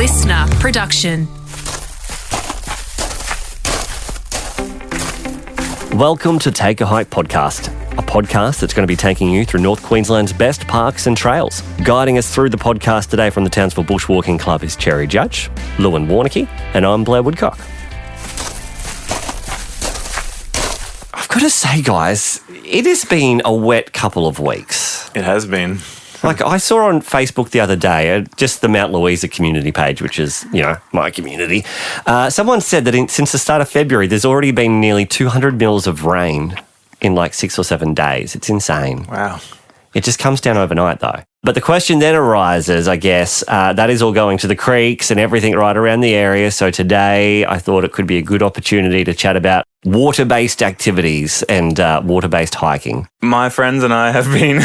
listener production. Welcome to Take a Hike podcast, a podcast that's going to be taking you through North Queensland's best parks and trails. Guiding us through the podcast today from the Townsville Bushwalking Club is Cherry Judge, Lewin Warnicky, and I'm Blair Woodcock. I've got to say, guys, it has been a wet couple of weeks. It has been. Like, I saw on Facebook the other day, just the Mount Louisa community page, which is, my community. Someone said that since the start of February, there's already been nearly 200 mils of rain in like 6 or 7 days. It's insane. Wow. It just comes down overnight, though. But the question then arises, I guess, that is all going to the creeks and everything right around the area. So today I thought it could be a good opportunity to chat about water-based activities and water-based hiking. My friends and I have been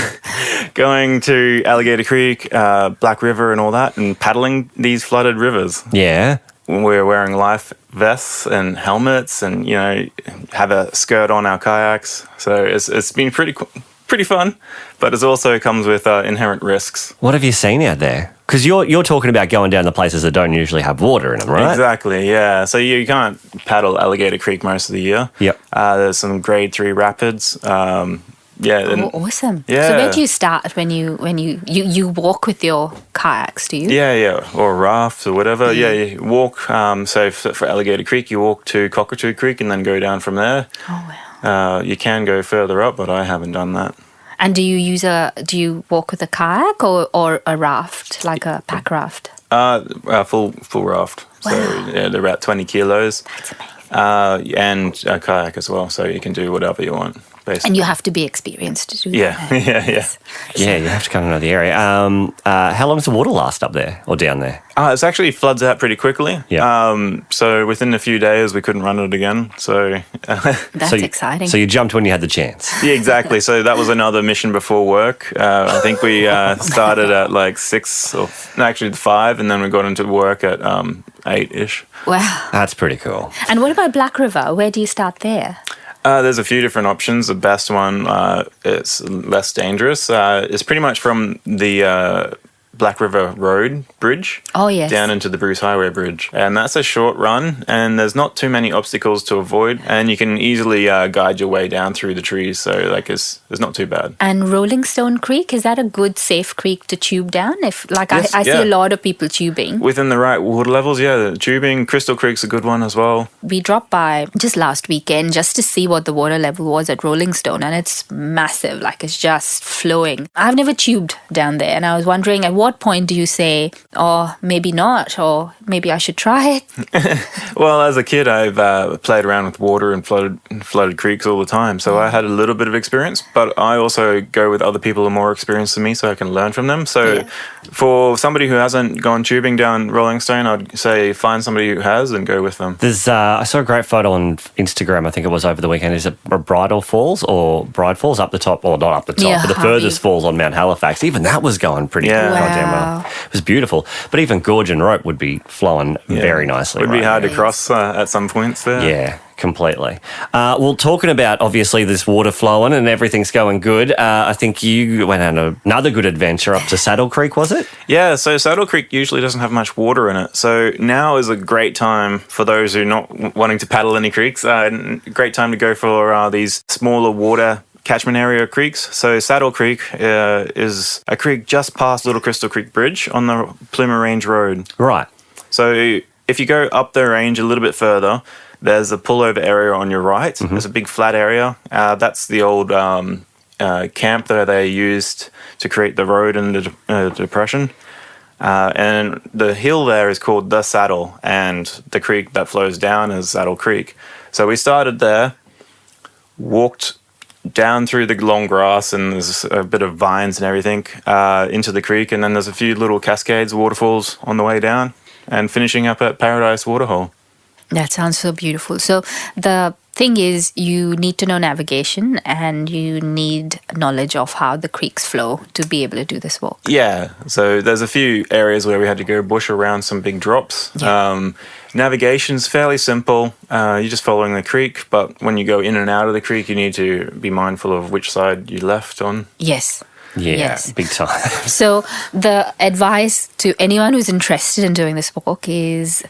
going to Alligator Creek, Black River and all that and paddling these flooded rivers. Yeah. We're wearing life vests and helmets and, have a skirt on our kayaks. So it's been pretty fun, but it also comes with inherent risks. What have you seen out there? Because you're talking about going down the places that don't usually have water in them, right? Exactly, yeah. So you can't paddle Alligator Creek most of the year. Yep. There's some grade 3 rapids. Awesome. Yeah. So where do you start when you walk with your kayaks, do you? Yeah, or rafts or whatever. Yeah, you walk, so for Alligator Creek, you walk to Cockatoo Creek and then go down from there. Oh, wow. You can go further up, but I haven't done that. And do you walk with a kayak or a raft, like a pack raft? Full raft. Wow. So yeah, they're about 20 kilos. That's amazing. And a kayak as well, so you can do whatever you want, basically. And you have to be experienced to do that. Yeah. Yeah, you have to kind of know the area. How long does the water last up there or down there? It actually floods out pretty quickly. Yeah. So within a few days, we couldn't run it again. So That's exciting. So you jumped when you had the chance. yeah, exactly. So that was another mission before work. I think we started at like 5, and then we got into work at 8-ish. Wow. That's pretty cool. And what about Black River? Where do you start there? There's a few different options. The best one, it's less dangerous. It's pretty much from the Black River Road bridge down into the Bruce Highway Bridge. And that's a short run, and there's not too many obstacles to avoid, and you can easily guide your way down through the trees, so it's not too bad. And Rolling Stone Creek, is that a good, safe creek to tube down? Yes, I see a lot of people tubing. Within the right water levels, the tubing. Crystal Creek's a good one as well. We dropped by just last weekend just to see what the water level was at Rolling Stone, and it's massive, like it's just flowing. I've never tubed down there, and I was wondering at what point do you say, oh, maybe not, or maybe I should try it? Well, as a kid, I've played around with water and flooded creeks all the time, so I had a little bit of experience, but I also go with other people who are more experienced than me so I can learn from them. So for somebody who hasn't gone tubing down Rolling Stone, I'd say find somebody who has and go with them. There's I saw a great photo on Instagram, I think it was over the weekend. Is it Bridal Falls or Bride Falls up the top? Or not up the top, but the furthest falls on Mount Halifax. Even that was going pretty goddamn well. It was beautiful. But even Gorge and Rope would be flowing very nicely. It would be hard to cross at some points there. Yeah, completely. Well, talking about, obviously, this water flowing and everything's going good, I think you went on another good adventure up to Saddle Creek, was it? Yeah, so Saddle Creek usually doesn't have much water in it. So now is a great time for those who are not wanting to paddle any creeks. Great time to go for these smaller water catchment area creeks. So Saddle Creek is a creek just past Little Crystal Creek Bridge on the Plumer Range Road. Right. So if you go up the range a little bit further, there's a pullover area on your right. Mm-hmm. There's a big flat area. That's the old camp that they used to create the road and the depression. And the hill there is called The Saddle, and the creek that flows down is Saddle Creek. So we started there, walked down through the long grass, and there's a bit of vines and everything, into the creek, and then there's a few little cascades, waterfalls on the way down, and finishing up at Paradise Waterhole. That sounds so beautiful. So the thing is, you need to know navigation and you need knowledge of how the creeks flow to be able to do this walk. Yeah, so there's a few areas where we had to go bush around some big drops. Yeah. Navigation's fairly simple. You're just following the creek, but when you go in and out of the creek, you need to be mindful of which side you left on. Yes. Yeah, Yes. big time. So the advice to anyone who's interested in doing this walk is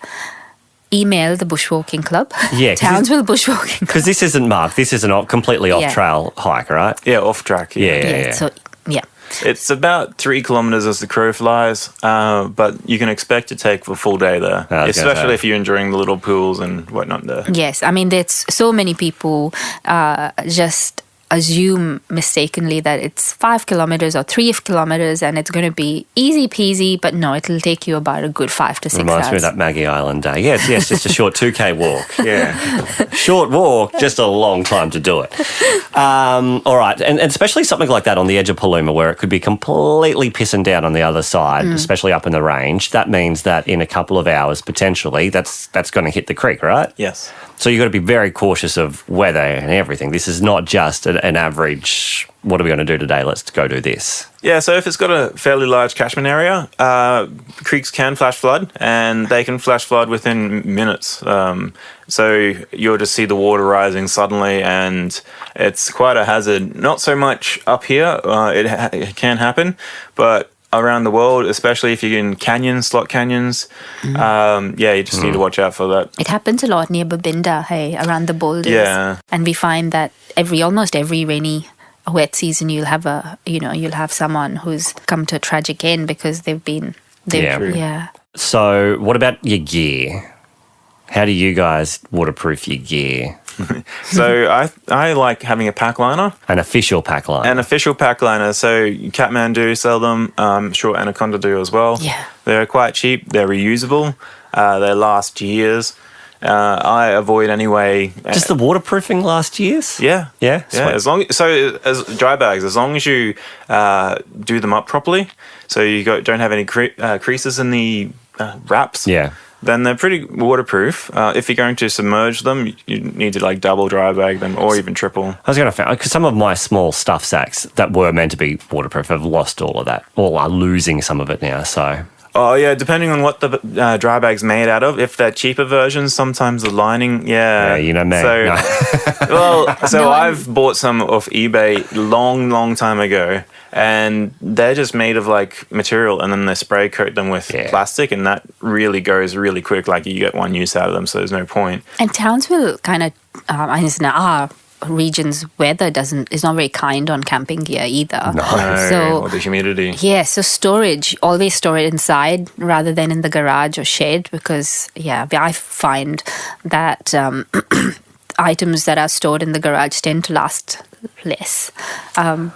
email the Bushwalking Club. Yeah, 'cause Townsville Bushwalking Club. Because this isn't marked. This isn't a completely Yeah. off-trail hike, right? Yeah, off track. Yeah. So, yeah. It's about 3 kilometers as the crow flies, but you can expect to take a full day there, I was gonna especially say. if you're enjoying the little pools and whatnot there. Yes, I mean, there's so many people just assume mistakenly that it's 5 kilometers or 3 kilometers and it's going to be easy peasy, but no, it'll take you about a good 5 to 6 Reminds hours. me of that Maggie Island day. Yes, just a short 2K walk. Yeah. Short walk, just a long time to do it. All right, and especially something like that on the edge of Paluma where it could be completely pissing down on the other side, especially up in the range. That means that in a couple of hours, potentially, that's going to hit the creek, right? Yes. So you've got to be very cautious of weather and everything. This is not just an average, what are we going to do today? Let's go do this. Yeah, so if it's got a fairly large catchment area, creeks can flash flood, and they can flash flood within minutes. So you'll just see the water rising suddenly, and it's quite a hazard. Not so much up here, it can happen, but around the world, especially if you're in canyons, slot canyons, you just need to watch out for that. It happens a lot near Babinda, hey, around the boulders. Yeah. And we find that almost every rainy wet season you'll have someone who's come to a tragic end because Yeah. So what about your gear? How do you guys waterproof your gear? So I like having a pack liner. An official pack line. An official pack liner. So Kathmandu sell them. Sure, Anaconda do as well. Yeah. They're quite cheap. They're reusable. They last years. I avoid anyway. Just the waterproofing last year's? Yeah. Yeah? Yeah. Sweet. As dry bags, as long as you do them up properly, so you don't have any creases in the wraps. Yeah. Then they're pretty waterproof. If you're going to submerge them, you need to like double dry bag them or even triple. I was going to find, because some of my small stuff sacks that were meant to be waterproof have lost all of that, or are losing some of it now, so... Oh, yeah, depending on what the dry bag's made out of. If they're cheaper versions, sometimes the lining, Yeah, you know me. So, No. I've bought some off eBay long time ago, and they're just made of like material, and then they spray coat them with plastic, and that really goes really quick. Like you get one use out of them, so there's no point. And Townsville kind of, our region's weather is not very kind on camping gear either. No, or the humidity. Yeah, so storage, always store it inside rather than in the garage or shed because, I find that items that are stored in the garage tend to last less. And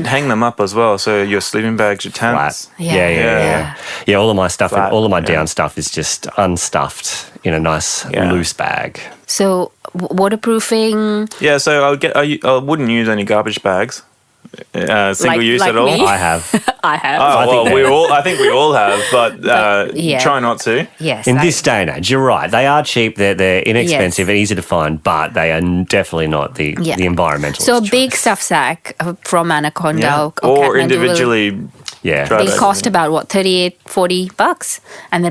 hang them up as well. So your sleeping bags, your tents. Flat. Yeah, all of my stuff, Flat, all of my down stuff is just unstuffed in a nice loose bag. So waterproofing... Yeah, so I wouldn't use any garbage bags. Single use like at all. me? I have. I have. I think we all have, but try not to. Yes. In this day and age, you're right. They are cheap. They're inexpensive and easy to find, but they are definitely not the environmental. So a big stuff sack from Anaconda or or Kathmandu individually. Yeah. Try They that. cost about $38-40,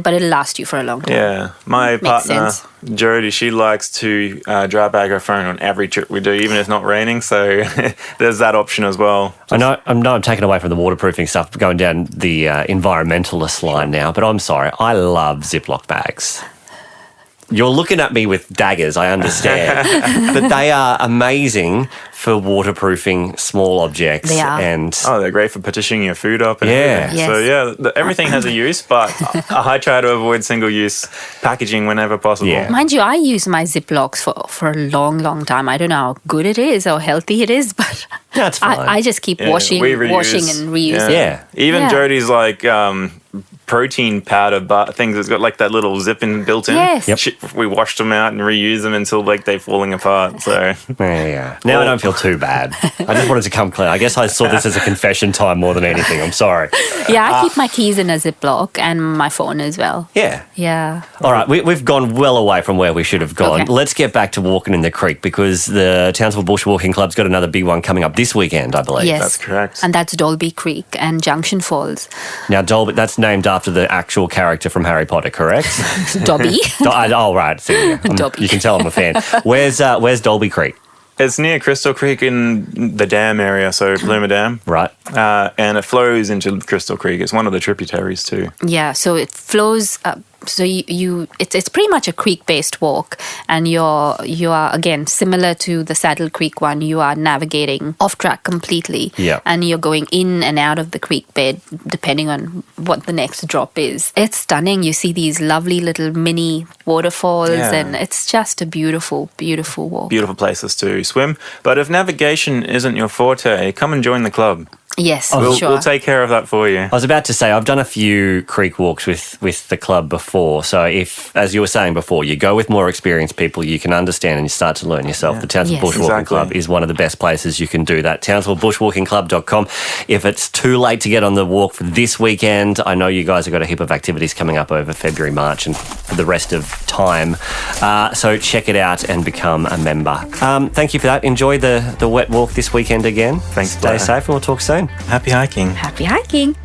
but it'll last you for a long time. Yeah, my Makes partner sense. Jody, she likes to dry bag her phone on every trip we do, even if it's not raining. So there's that option as well. I know I'm taken away from the waterproofing stuff, going down the environmentalist line now, but I'm sorry. I love Ziploc bags. You're looking at me with daggers, I understand. But they are amazing for waterproofing small objects. They are. And They're great for partitioning your food up. And Yeah. everything. Yes. So everything has a use, but I try to avoid single-use packaging whenever possible. Yeah. Mind you, I use my Ziplocs for a long time. I don't know how good it is or healthy it is, but That's fine. I just keep Yeah, washing we and reuse. reusing. Yeah. Even Yeah. Jody's like protein powder things that's got like that little zip in built in. Yes. Yep. We washed them out and reuse them until like they're falling apart. So Yeah. Now I don't feel too bad. I just wanted to come clean. I guess I saw this as a confession time more than anything. I'm sorry. Yeah, I keep my keys in a Ziploc and my phone as well. Yeah. Yeah. All right, we've gone well away from where we should have gone. Okay. Let's get back to walking in the creek because the Townsville Bushwalking Club's got another big one coming up this weekend, I believe. Yes. that's correct. And that's Dolby Creek and Junction Falls. Now, Dolby, that's named after the actual character from Harry Potter, correct? Dobby. Oh, right. See, Dobby. you can tell I'm a fan. Where's Dolby Creek? It's near Crystal Creek in the dam area, so Bloomer Dam. Right. And it flows into Crystal Creek. It's one of the tributaries too. Yeah, so it flows up. So it's pretty much a creek-based walk, and you are again similar to the Saddle Creek one. You are navigating off track completely, and you're going in and out of the creek bed depending on what the next drop is. It's stunning. You see these lovely little mini waterfalls, and it's just a beautiful, beautiful walk. Beautiful places to swim. But if navigation isn't your forte, come and join the club. Yes, sure. We'll take care of that for you. I was about to say, I've done a few creek walks with the club before. So if, as you were saying before, you go with more experienced people, you can understand and you start to learn yourself. The Townsville Bushwalking Club is one of the best places you can do that. TownsvilleBushwalkingClub.com. If it's too late to get on the walk for this weekend, I know you guys have got a heap of activities coming up over February, March and for the rest of time. So check it out and become a member. Thank you for that. Enjoy the wet walk this weekend again. Thanks. Stay safe and we'll talk soon. Happy hiking. Happy hiking.